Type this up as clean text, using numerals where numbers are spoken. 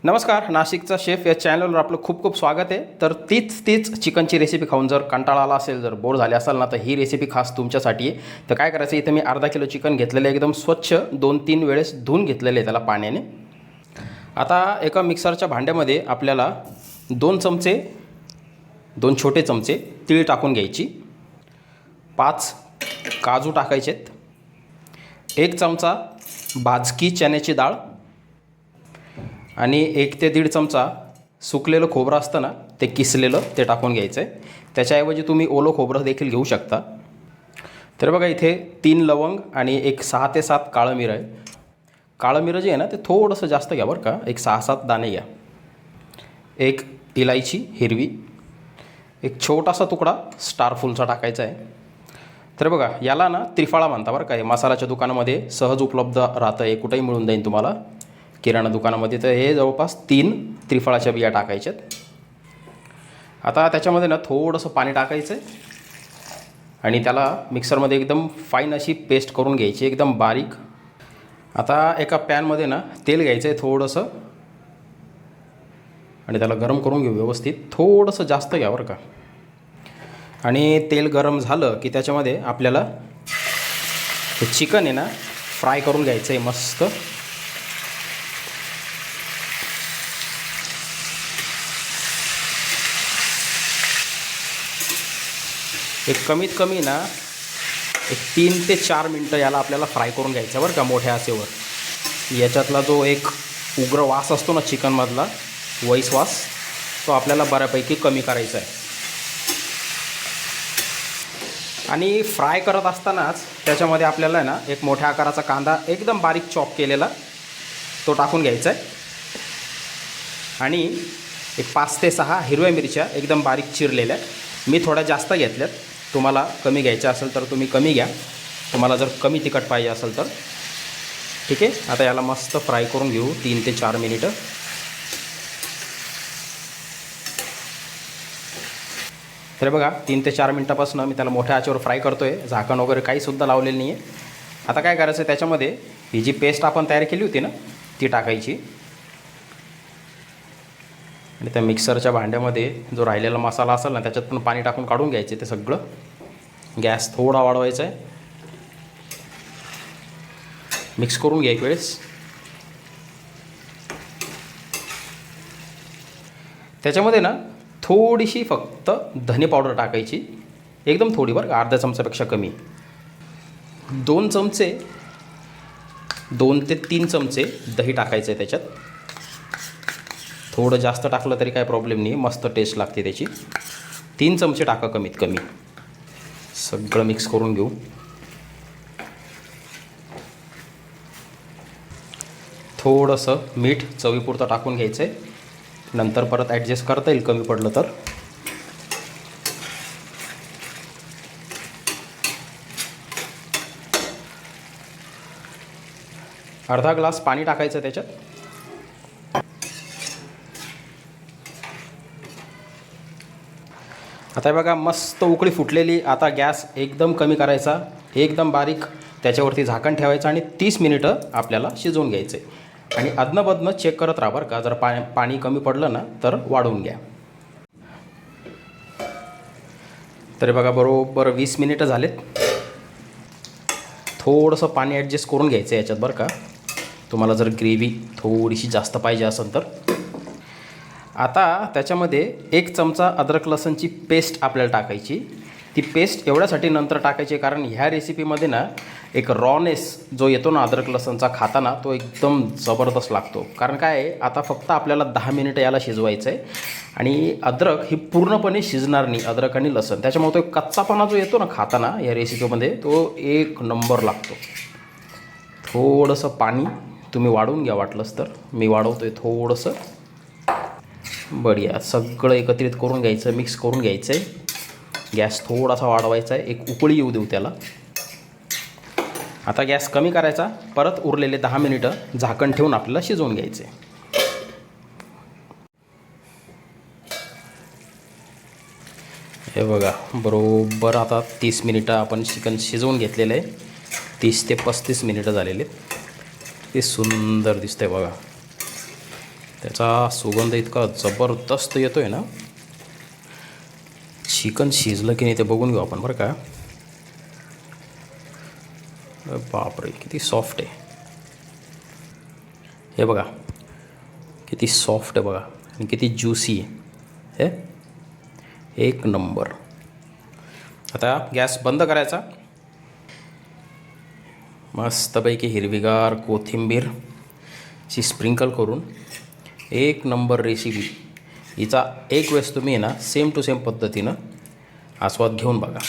नमस्कार, नाशिकचा शेफ या चॅनलवर आपलं खूप खूप स्वागत आहे. तर तीच चिकनची रेसिपी खाऊन जर कंटाळा आला असेल, जर बोर झाले असाल ना, तर ही रेसिपी खास तुमच्यासाठी आहे. तर काय करायचं, इथं मी अर्धा किलो चिकन घेतलेलं आहे, एकदम स्वच्छ 2-3 वेळेस धुवून घेतलेलं आहे त्याला पाण्याने. आता एका मिक्सरच्या भांड्यामध्ये आपल्याला 2 छोटे चमचे तीळ टाकून घ्यायची, 5 काजू टाकायचेत, 1 चमचा भाजकी चण्याची डाळ आणि 1 ते 1.5 चमचा सुकलेलं खोबरं असतं ना, ते किसलेलं ते टाकून घ्यायचं आहे. त्याच्याऐवजी तुम्ही ओलं खोबरं देखील घेऊ शकता. तर बघा, इथे 3 लवंग आणि एक 6 ते 7 काळं मिरं आहे. काळं मिरं जे आहे ना, ते थोडंसं जास्त घ्या बरं का, एक 6-7 दाणे घ्या. 1 इलायची हिरवी, एक छोटासा तुकडा स्टार फूलचा टाकायचा आहे. तर बघा, याला ना त्रिफळा म्हणता बरं का. हे मसाल्याच्या दुकानामध्ये सहज उपलब्ध राहतं, हे कुठेही मिळून जाईल तुम्हाला किराणा दुकानामध्ये. तर हे जवळपास 3 त्रिफळाच्या बिया टाकायच्यात. आता त्याच्यामध्ये ना थोडंसं पाणी टाकायचं आहे आणि त्याला मिक्सरमध्ये एकदम फाईन अशी पेस्ट करून घ्यायची, एकदम बारीक. आता एका पॅनमध्ये ना तेल घ्यायचं आहे थोडंसं आणि त्याला गरम करून घेऊ व्यवस्थित. थोडंसं जास्त घ्या बरं का. आणि तेल गरम झालं की त्याच्यामध्ये आपल्याला हे चिकन आहे ना फ्राय करून घ्यायचं आहे मस्त. एक कमीत कमी ना 3 ते 4 मिनटं याला आपल्याला फ्राय करून घ्यायचं बरं का, मोठ्या आचेवर. याच्यातला जो एक उग्र वास असतो ना चिकनमधला, वैस वास, तो आपल्याला बऱ्यापैकी कमी करायचा आहे. आणि फ्राय करत असतानाच त्याच्यामध्ये आपल्याला ना एक मोठ्या आकाराचा कांदा एकदम बारीक चॉप केलेला तो टाकून घ्यायचा आहे. आणि एक 5 ते 6 हिरव्या मिरच्या एकदम बारीक चिरलेल्या. मी थोड्या जास्त घेतल्यात, तुम्हाला कमी घ्यायच्या असेल तर तुम्ही कमी घ्या, तुम्हाला जर कमी तिखट पाहिजे असेल तर. ठीक आहे, आता याला मस्त फ्राय करून घेऊ 3 ते 4 मिनिटं. तर बघा, 3 ते 4 मिनटापासून मी त्याला मोठ्या आचेवर फ्राय करतो आहे, झाकण वगैरे काहीसुद्धा लावलेलं नाही आहे. आता काय करायचं, त्याच्यामध्ये ही जी पेस्ट आपण तयार केली होती ना ती टाकायची आणि त्या मिक्सरच्या भांड्यामध्ये जो राहिलेला मसाला असेल ना त्याच्यात पण पाणी टाकून काढून घ्यायचे ते सगळं. गॅस थोडा वाढवायचा आहे, मिक्स करून घ्या एक वेळेस. त्याच्यामध्ये ना थोडीशी फक्त धने पावडर टाकायची, एकदम थोडी बरं का, अर्धा चमचापेक्षा कमी. 2 ते 3 चमचे दही टाकायचं आहे त्याच्यात. थोडं जास्त टाकलं तरी काय प्रॉब्लेम नाही, मस्त टेस्ट लागते त्याची. 3 चमचे टाका कमीत कमी. सगळं मिक्स करून घेऊ. थोडंसं मीठ चवीपुरतं टाकून घ्यायचं आहे, नंतर परत ॲडजस्ट करता येईल कमी पडलं तर. अर्धा ग्लास पाणी टाकायचं त्याच्यात. आता बघा, मस्त उकळी फुटलेली. आता गॅस एकदम कमी करायचा, एकदम बारीक, त्याच्यावरती झाकण ठेवायचं आणि 30 मिनिटं आपल्याला शिजवून घ्यायचं आहे. आणि अदनंबदनं चेक करत राहा बरं का, जर पाणी कमी पडलं ना तर वाढवून घ्या. तरी बघा, बरोबर 20 मिनिटं झालेत. थोडंसं पाणी ॲडजस्ट करून घ्यायचं आहे याच्यात बरं का, तुम्हाला जर ग्रेव्ही थोडीशी जास्त पाहिजे असेल तर. आता त्याच्यामध्ये 1 चमचा अद्रक लसूणची पेस्ट आपल्याला टाकायची. ती पेस्ट एवढ्यासाठी नंतर टाकायची कारण ह्या रेसिपीमध्ये ना एक रॉनेस जो येतो ना अद्रक लसूणचा खाताना, तो एकदम जबरदस्त लागतो. कारण काय आहे, आता फक्त आपल्याला 10 मिनिटं याला शिजवायचं आहे आणि अद्रक ही पूर्णपणे शिजणार नाही, अद्रक आणि लसूण. त्याच्यामुळे तो कच्चापणा जो येतो ना खाताना या रेसिपीमध्ये, तो 1 नंबर लागतो. थोडंसं पाणी तुम्ही वाढवून घ्या वाटलंच तर, मी वाढवतो आहे थोडंसं. बढिया, सगळं एकत्रित करून घ्यायचं, मिक्स करून घ्यायचं आहे. गॅस थोडासा वाढवायचा आहे, एक उकळी येऊ देऊ त्याला. आता गॅस कमी करायचा, परत उरलेले 10 मिनिटं झाकण ठेवून आपल्याला शिजवून घ्यायचे. हे बघा, बरोबर आता 30 मिनिटं आपण चिकन शिजवून घेतलेलं आहे. 30 ते 35 मिनिटं झालेले. ते सुंदर दिसतंय बघा. त्याचा सुगंध इतका जबरदस्त येतो आहे ना. चिकन शिजलं की नाही ते बघून घेऊ आपण बरं का. बापरे किती सॉफ्ट आहे हे बघा, किती सॉफ्ट आहे बघा आणि किती ज्युसी आहे हे. एक नंबर. आता गॅस बंद करायचा. मस्तपैकी हिरवीगार कोथिंबीरची स्प्रिंकल करून एक नंबर रेसिपी. हिचा एक वेळेस तुम्ही ना सेम टू सेम पद्धतीनं आस्वाद घेऊन बघा.